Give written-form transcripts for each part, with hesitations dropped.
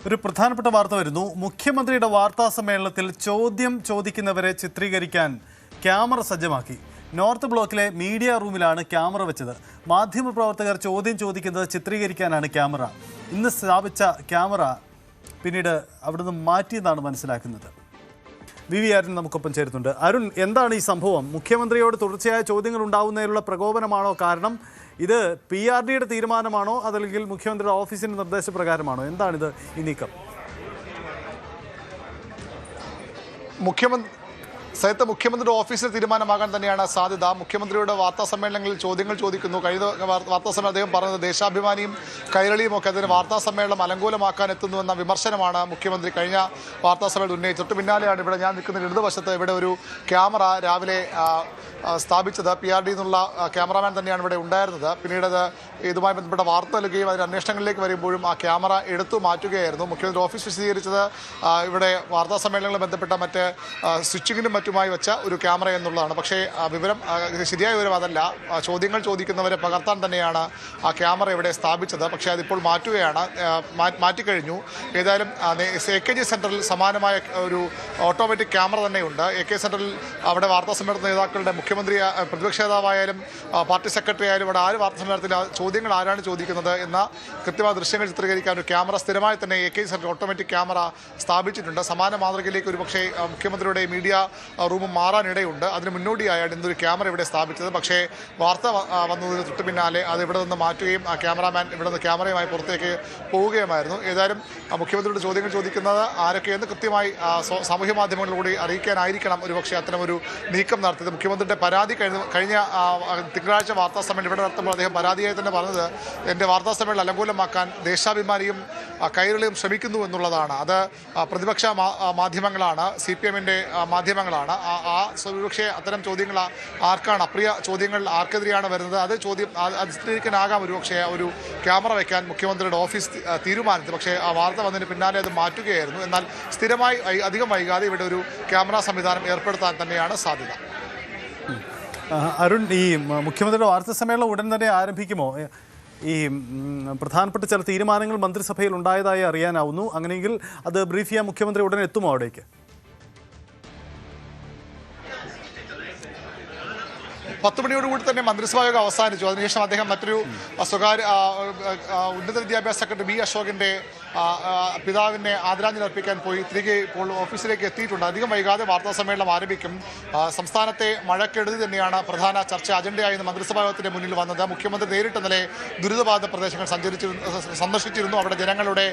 ഒരു പ്രധാനപ്പെട്ട വാർത്ത വരുന്നു. മുഖ്യമന്ത്രിയുടെ വാർത്താ സമ്മേളനത്തിൽ ചോദ്യം ചോദിക്കുന്നവരെ ചിത്രീകരിക്കാൻ ക്യാമറ സജ്ജമാക്കി. നോർത്ത് ബ്ലോക്കിലെ മീഡിയ റൂമിലാണ് ക്യാമറ വെച്ചത്. മാധ്യമപ്രവർത്തകർ ചോദ്യം ചോദിക്കുന്നത് ചിത്രീകരിക്കാനാണ് ക്യാമറ. ഇന്ന് സ്ഥാപിച്ച ക്യാമറ പിന്നീട് അവിടുന്ന് മാറ്റിയെന്നാണ് മനസ്സിലാക്കുന്നത്. വി അരുൺ നമുക്കൊപ്പം ചേരുന്നുണ്ട്. അരുൺ, എന്താണ് ഈ സംഭവം? മുഖ്യമന്ത്രിയോട് തുടർച്ചയായ ചോദ്യങ്ങൾ ഉണ്ടാവുന്നതിനുള്ള പ്രകോപനമാണോ കാരണം? ഇത് PRDയുടെ തീരുമാനമാണോ അതല്ലെങ്കിൽ മുഖ്യമന്ത്രിയുടെ ഓഫീസിൻ്റെ നിർദ്ദേശപ്രകാരമാണോ? എന്താണിത് ഈ നീക്കം? മുഖ്യമന്ത്രിയുടെ ഓഫീസിലെ തീരുമാനമാകാൻ തന്നെയാണ് സാധ്യത. മുഖ്യമന്ത്രിയുടെ വാർത്താ സമ്മേളനങ്ങളിൽ ചോദ്യങ്ങൾ ചോദിക്കുന്നു. കഴിഞ്ഞ വാർത്താ സമ്മേളനം അദ്ദേഹം പറഞ്ഞത് ദേശാഭിമാനിയും കൈരളിയും ഒക്കെ അതിന് വാർത്താ സമ്മേളനം അലങ്കോലമാക്കാൻ എത്തുന്നുവെന്ന വിമർശനമാണ് മുഖ്യമന്ത്രി കഴിഞ്ഞ വാർത്താ സമ്മേളനം ഉന്നയിച്ചത്. തൊട്ട് പിന്നാലെയാണ് ഇവിടെ ഞാൻ നിൽക്കുന്ന ഇടതുവശത്ത് ഇവിടെ ഒരു ക്യാമറ രാവിലെ സ്ഥാപിച്ചത്. PRD എന്നുള്ള ക്യാമറാമാൻ തന്നെയാണ് ഇവിടെ ഉണ്ടായിരുന്നത്. പിന്നീട് അത് ഇതുമായി ബന്ധപ്പെട്ട വാർത്ത നൽകുകയും അതിന് അന്വേഷണങ്ങളിലേക്ക് വരുമ്പോഴും ആ ക്യാമറ എടുത്തു മാറ്റുകയായിരുന്നു. മുഖ്യമന്ത്രി ഓഫീസ് വിശദീകരിച്ചത് ഇവിടെ വാർത്താ സമ്മേളനങ്ങളുമായി ബന്ധപ്പെട്ട മറ്റ് സ്വിച്ചിങ്ങിനും മറ്റുമായി വെച്ച ഒരു ക്യാമറ എന്നുള്ളതാണ്. പക്ഷേ വിവരം ശരിയായ വിവരം അതല്ല. ചോദ്യങ്ങൾ ചോദിക്കുന്നവരെ പകർത്താൻ തന്നെയാണ് ആ ക്യാമറ ഇവിടെ സ്ഥാപിച്ചത്. പക്ഷേ അതിപ്പോൾ മാറ്റിക്കഴിഞ്ഞു. ഏതായാലും AKG സെൻറ്ററിൽ സമാനമായ ഒരു ഓട്ടോമാറ്റിക് ക്യാമറ തന്നെയുണ്ട്. AK സെൻറ്ററിൽ അവിടെ വാർത്താ സമ്മേളന നേതാക്കളുടെ മുഖ്യമന്ത്രി പ്രതിപക്ഷ നേതാവായാലും പാർട്ടി സെക്രട്ടറി ആയാലും ഇവിടെ ആര് വാർത്താ സമ്മേളനത്തിൽ ചോദ്യങ്ങൾ ആരാണ് ചോദിക്കുന്നത് എന്ന കൃത്യമായ ദൃശ്യങ്ങൾ ചിത്രീകരിക്കാൻ ഒരു ക്യാമറ സ്ഥിരമായി തന്നെ AKG സെൻറ്റർ ഓട്ടോമാറ്റിക് ക്യാമറ സ്ഥാപിച്ചിട്ടുണ്ട്. സമാന മാതൃകയിലേക്ക് ഒരു പക്ഷേ മുഖ്യമന്ത്രിയുടെ മീഡിയ റൂം മാറാനിടയുണ്ട്. അതിന് മുന്നോടിയായാണ് ഇന്നൊരു ക്യാമറ ഇവിടെ സ്ഥാപിച്ചത്. പക്ഷേ വാർത്ത വന്നതിന് തൊട്ട് പിന്നാലെ അത് ഇവിടെ നിന്ന് മാറ്റുകയും ആ ക്യാമറാമാൻ ഇവിടെ നിന്ന് ക്യാമറയുമായി പുറത്തേക്ക് പോവുകയുമായിരുന്നു. ഏതായാലും മുഖ്യമന്ത്രിയുടെ ചോദ്യങ്ങൾ ചോദിക്കുന്നത് ആരൊക്കെയെന്ന് കൃത്യമായി സാമൂഹ്യ മാധ്യമങ്ങളിലൂടെ അറിയിക്കാനായിരിക്കണം ഒരുപക്ഷെ അത്തരമൊരു നീക്കം നടത്തിയത്. മുഖ്യമന്ത്രിയുടെ പരാതി കഴിഞ്ഞ തിങ്കളാഴ്ച വാർത്താ സമ്മേളനം ഇവിടെ നടത്തുമ്പോൾ അദ്ദേഹം പരാതിയായി തന്നെ പറഞ്ഞത് എൻ്റെ വാർത്താ സമ്മേളനം അലങ്കോലമാക്കാൻ ദേശാഭിമാനിയും കൈരളിയും ശ്രമിക്കുന്നു എന്നുള്ളതാണ്. അത് പ്രതിപക്ഷ മാധ്യമങ്ങളാണ്, CPMൻ്റെ മാധ്യമങ്ങളാണ്. പക്ഷേ അത്തരം ചോദ്യങ്ങൾ ആർക്കാണ്, അപ്രിയ ചോദ്യങ്ങൾ ആർക്കെതിരെയാണ് വരുന്നത്? അത് ചിത്രീകരിക്കാനാകാം ഒരുപക്ഷെ ഒരു ക്യാമറ വയ്ക്കാൻ മുഖ്യമന്ത്രിയുടെ ഓഫീസ് തീരുമാനിച്ചത്. പക്ഷേ ആ വാർത്ത വന്നതിന് പിന്നാലെ അത് മാറ്റുകയായിരുന്നു. എന്നാൽ സ്ഥിരമായി അധികം വൈകാതെ ഇവിടെ ഒരു ക്യാമറ സംവിധാനം ഏർപ്പെടുത്താൻ തന്നെയാണ് സാധ്യത. അരുൺ, ഈ മുഖ്യമന്ത്രിയുടെ വാർത്താ സമ്മേളനം ഉടൻ തന്നെ ആരംഭിക്കുമോ? ഈ പ്രധാനപ്പെട്ട ചില തീരുമാനങ്ങൾ മന്ത്രിസഭയിൽ ഉണ്ടായതായി അറിയാനാവുന്നു. അങ്ങനെയെങ്കിൽ അത് ബ്രീഫ് ചെയ്യാൻ മുഖ്യമന്ത്രി ഉടൻ എത്തുമോ അവിടേക്ക്? 10 മണിയോടുകൂടി തന്നെ മന്ത്രിസഭാ യോഗം അവസാനിച്ചു. അതിനുശേഷം അദ്ദേഹം മറ്റൊരു സ്വകാര്യ ഉന്നത വിദ്യാഭ്യാസ സെക്രട്ടറി B അശോകിൻ്റെ പിതാവിനെ ആദരാഞ്ജലി അർപ്പിക്കാൻ പോയി തിരികെ ഇപ്പോൾ ഓഫീസിലേക്ക് എത്തിയിട്ടുണ്ട്. അധികം വൈകാതെ വാർത്താ സമ്മേളനം ആരംഭിക്കും. സംസ്ഥാനത്തെ മഴക്കെടുതി തന്നെയാണ് പ്രധാന ചർച്ച അജണ്ടയായി മന്ത്രിസഭാ യോഗത്തിന്റെ മുന്നിൽ വന്നത്. മുഖ്യമന്ത്രി നേരിട്ട് ഇന്നലെ ദുരിതബാധിത പ്രദേശങ്ങൾ സന്ദർശിച്ചിരുന്നു. അവിടെ ജനങ്ങളുടെ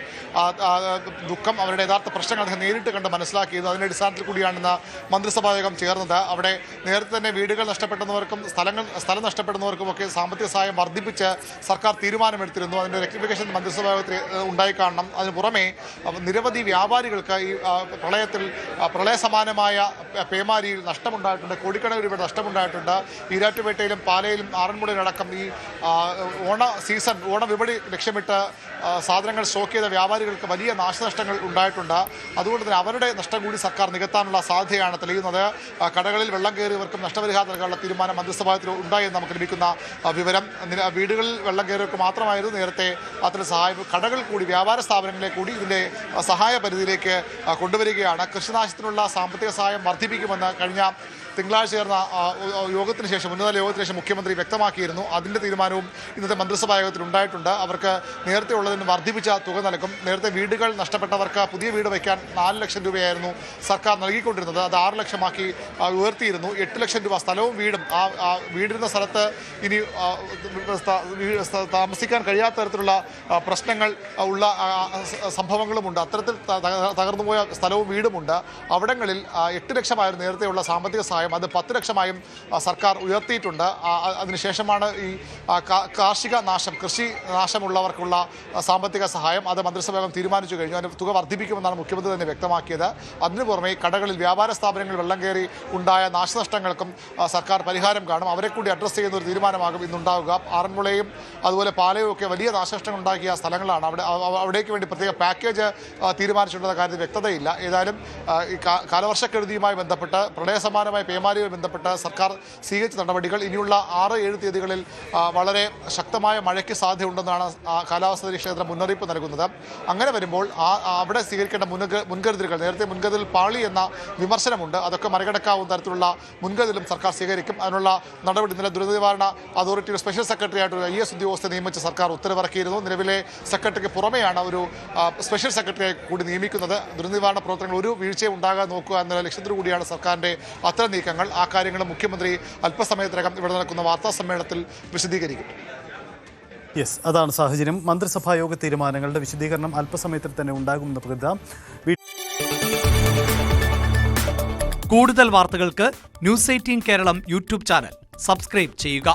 ദുഃഖം, അവരുടെ യഥാർത്ഥ പ്രശ്നങ്ങൾ അദ്ദേഹം നേരിട്ട് കണ്ട് മനസ്സിലാക്കിയിരുന്നു. അതിൻ്റെ അടിസ്ഥാനത്തിൽ കൂടിയാണ് ഇന്ന് മന്ത്രിസഭാ യോഗം ചേർന്നത്. അവിടെ നേരത്തെ തന്നെ വീടുകൾ നഷ്ടപ്പെടുന്നവർക്കും സ്ഥലം നഷ്ടപ്പെടുന്നവർക്കുമൊക്കെ സാമ്പത്തിക സഹായം വർദ്ധിപ്പിച്ച് സർക്കാർ തീരുമാനമെടുത്തിരുന്നു. അതിൻ്റെ റെക്ടിഫിക്കേഷൻ മന്ത്രിസഭാ യോഗത്തിൽ ഉണ്ടായി കാണണം. അതിന് പുറമെ നിരവധി വ്യാപാരികൾക്ക് ഈ പ്രളയത്തിൽ പ്രളയസമാനമായ പേമാരിയിൽ നഷ്ടമുണ്ടായിട്ടുണ്ട്. കോടിക്കണക്കിന് രൂപ നഷ്ടമുണ്ടായിട്ടുണ്ട്. ഈരാറ്റുപേട്ടയിലും പാലയിലും ആറന്മുളയിലടക്കം ഈ ഓണവിപണി ലക്ഷ്യമിട്ട് സാധനങ്ങൾ സ്റ്റോക്ക് ചെയ്ത വ്യാപാരികൾക്ക് വലിയ നാശനഷ്ടങ്ങൾ ഉണ്ടായിട്ടുണ്ട്. അതുകൊണ്ട് തന്നെ അവരുടെ നഷ്ടം കൂടി സർക്കാർ നികത്താനുള്ള സാധ്യതയാണ് തെളിയുന്നത്. കടകളിൽ വെള്ളം കയറിയവർക്കും നഷ്ടപരിഹാരം നൽകാനുള്ള തീരുമാനം മന്ത്രിസഭാത്തിൽ ഉണ്ടായെന്ന് നമുക്ക് ലഭിക്കുന്ന വിവരം. വീടുകളിൽ വെള്ളം കയറിയവർക്ക് മാത്രമായിരുന്നു നേരത്തെ അത്തരം സഹായം. കടകൾ കൂടി, വ്യാപാര സ്ഥാപനങ്ങളെ കൂടി ഇതിൻ്റെ സഹായ പരിധിയിലേക്ക് കൊണ്ടുവരികയാണ്. കൃഷിനാശത്തിനുള്ള സാമ്പത്തിക സഹായം വർദ്ധിപ്പിക്കുമെന്ന് കഴിഞ്ഞ തിങ്കളാഴ്ച ചേർന്ന യോഗത്തിന് ശേഷം, ഉന്നതതല യോഗത്തിന് ശേഷം മുഖ്യമന്ത്രി വ്യക്തമാക്കിയിരുന്നു. അതിൻ്റെ തീരുമാനവും ഇന്നത്തെ മന്ത്രിസഭാ യോഗത്തിൽ ഉണ്ടായിട്ടുണ്ട്. അവർക്ക് നേരത്തെ ഉള്ളതിന് വർദ്ധിപ്പിച്ച തുക നൽകും. നേരത്തെ വീടുകൾ നഷ്ടപ്പെട്ടവർക്ക് പുതിയ വീട് വയ്ക്കാൻ 4 ലക്ഷം രൂപയായിരുന്നു സർക്കാർ നൽകിക്കൊണ്ടിരുന്നത്. അത് 6 ലക്ഷമാക്കി ഉയർത്തിയിരുന്നു. 8 ലക്ഷം രൂപ സ്ഥലവും വീടും, ആ വീടിരുന്ന സ്ഥലത്ത് ഇനി താമസിക്കാൻ കഴിയാത്ത തരത്തിലുള്ള പ്രശ്നങ്ങൾ ഉള്ള സംഭവങ്ങളുമുണ്ട്. അത്തരത്തിൽ തകർന്നുപോയ സ്ഥലവും വീടുമുണ്ട്. അവിടങ്ങളിൽ 8 ലക്ഷമായിരുന്നു നേരത്തെയുള്ള സാമ്പത്തിക സഹായം. അത് 10 ലക്ഷമായും സർക്കാർ ഉയർത്തിയിട്ടുണ്ട്. അതിനുശേഷമാണ് ഈ കാർഷിക നാശം, കൃഷി നാശമുള്ളവർക്കുള്ള സാമ്പത്തിക സഹായം. അത് മന്ത്രിസഭ തീരുമാനിച്ചു കഴിഞ്ഞു. അതിന് തുക വർദ്ധിപ്പിക്കുമെന്നാണ് മുഖ്യമന്ത്രി തന്നെ വ്യക്തമാക്കിയത്. അതിനു പുറമെ കടകളിൽ, വ്യാപാര സ്ഥാപനങ്ങളിൽ വെള്ളം കയറി ഉണ്ടായ നാശനഷ്ടങ്ങൾക്കും സർക്കാർ പരിഹാരം കാണും. അവരെ കൂടി അഡ്രസ്സ് ചെയ്യുന്ന ഒരു തീരുമാനമാകും ഇന്നുണ്ടാവുക. ആറന്മുളയും അതുപോലെ പാലയും ഒക്കെ വലിയ നാശനഷ്ടങ്ങൾ ഉണ്ടാക്കിയ സ്ഥലങ്ങളാണ്. അവിടേക്ക് വേണ്ടി പ്രത്യേക പാക്കേജ് തീരുമാനിച്ചിട്ടുള്ള കാര്യത്തിൽ വ്യക്തതയില്ല. ഏതായാലും ഈ കാലവർഷക്കെടുതിയുമായി ബന്ധപ്പെട്ട് പ്രളയസമാനമായ പേമാരിയുമായി ബന്ധപ്പെട്ട് സർക്കാർ സ്വീകരിച്ച നടപടികൾ ഇനിയുള്ള 6-7 തീയതികളിൽ വളരെ ശക്തമായ മഴയ്ക്ക് സാധ്യതയുണ്ടെന്നാണ് കാലാവസ്ഥാ നിരീക്ഷണ കേന്ദ്രം മുന്നറിയിപ്പ് നൽകുന്നത്. അങ്ങനെ വരുമ്പോൾ അവിടെ സ്വീകരിക്കേണ്ട മുൻകരുതലുകൾ നേരത്തെ മുൻകരുതൽ പാളി എന്ന വിമർശനമുണ്ട്. അതൊക്കെ മറികടക്കാവുന്ന തരത്തിലുള്ള മുൻകരുതലും സർക്കാർ സ്വീകരിക്കും. അതിനുള്ള നടപടി ഇന്നലെ ദുരന്ത നിവാരണ അതോറിറ്റിയുടെ സ്പെഷ്യൽ സെക്രട്ടറി ആയിട്ട് ഒരു IAS ഉദ്യോഗസ്ഥരെ നിയമിച്ച് സർക്കാർ ഉത്തരവിറക്കിയിരുന്നു. നിലവിലെ സെക്രട്ടറിക്ക് പുറമെയാണ് ഒരു സ്പെഷ്യൽ സെക്രട്ടറിയെ കൂടി നിയമിക്കുന്നത്. ദുരന്ത നിവാരണ പ്രവർത്തനങ്ങൾ ഒരു വീഴ്ചയും ഉണ്ടാകാതെ നോക്കുക എന്ന ലക്ഷ്യത്തോടു കൂടിയാണ് സർക്കാരിൻ്റെ അത്തരം നീക്കങ്ങൾ. ആ കാര്യങ്ങൾ മുഖ്യമന്ത്രി അല്പസമയത്തിനകം ഇവിടെ നടക്കുന്ന വാർത്താ സമ്മേളനത്തിൽ വിശദീകരിക്കും. യെസ്, അതാണ് സാഹചര്യം. മന്ത്രിസഭാ യോഗ തീരുമാനങ്ങളുടെ വിശദീകരണം അല്പസമയത്തിൽ തന്നെ ഉണ്ടാകുമെന്ന് പ്രകൃതം. കൂടുതൽ വാർത്തകൾക്ക് news 18 Keralam YouTube channel subscribe ചെയ്യുക.